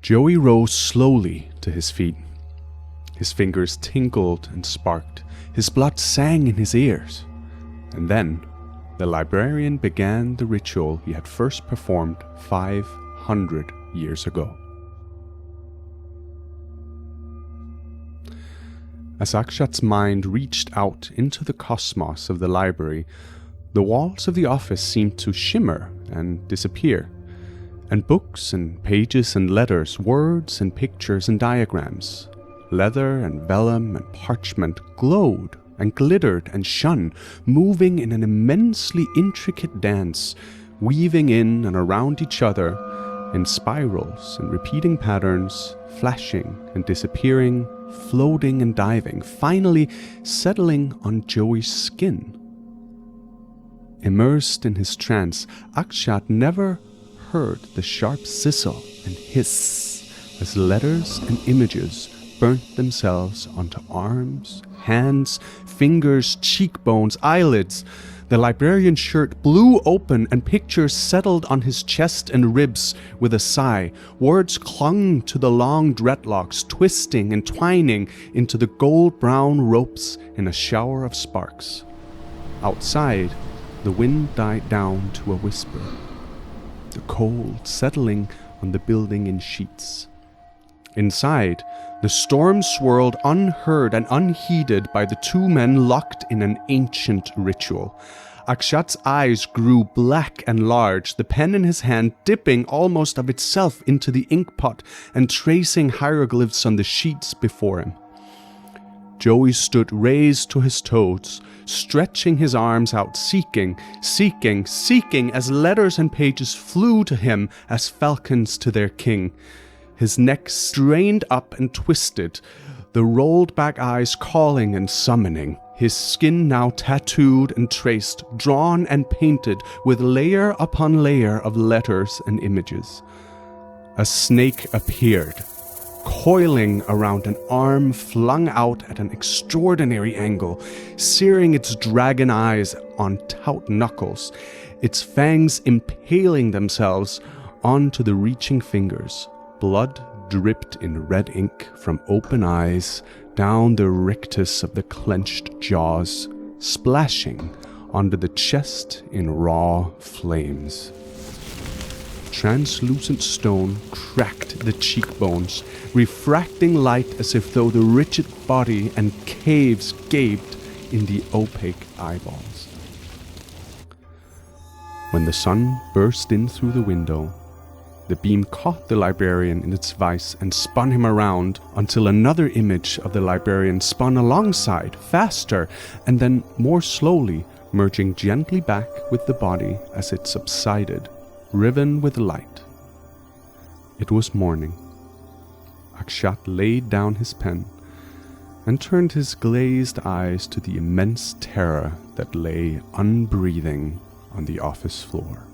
Joey rose slowly to his feet. His fingers tingled and sparked. His blood sang in his ears. And then the librarian began the ritual he had first performed 500 years ago. As Akshat's mind reached out into the cosmos of the library, the walls of the office seemed to shimmer and disappear, and books and pages and letters, words and pictures and diagrams, leather and vellum and parchment glowed and glittered and shone, moving in an immensely intricate dance, weaving in and around each other in spirals and repeating patterns, flashing and disappearing, floating and diving, finally settling on Joey's skin. Immersed in his trance, Akshat never heard the sharp sizzle and hiss as letters and images burnt themselves onto arms, hands, fingers, cheekbones, eyelids. The librarian's shirt blew open and pictures settled on his chest and ribs with a sigh. Words clung to the long dreadlocks, twisting and twining into the gold-brown ropes in a shower of sparks. Outside, the wind died down to a whisper, the cold settling on the building in sheets. Inside, the storm swirled unheard and unheeded by the two men locked in an ancient ritual. Akshat's eyes grew black and large, the pen in his hand dipping almost of itself into the inkpot and tracing hieroglyphs on the sheets before him. Joey stood raised to his toes, stretching his arms out, seeking as letters and pages flew to him as falcons to their king. His neck strained up and twisted, the rolled back eyes calling and summoning. His skin now tattooed and traced, drawn and painted with layer upon layer of letters and images. A snake appeared, coiling around an arm flung out at an extraordinary angle, searing its dragon eyes on taut knuckles, its fangs impaling themselves onto the reaching fingers. Blood dripped in red ink from open eyes down the rictus of the clenched jaws, splashing onto the chest in raw flames. Translucent stone cracked the cheekbones, refracting light as if though the rigid body and caves gaped in the opaque eyeballs. When the sun burst in through the window, the beam caught the librarian in its vice and spun him around until another image of the librarian spun alongside, faster, and then more slowly, merging gently back with the body as it subsided, riven with light. It was morning. Akshat laid down his pen and turned his glazed eyes to the immense terror that lay unbreathing on the office floor.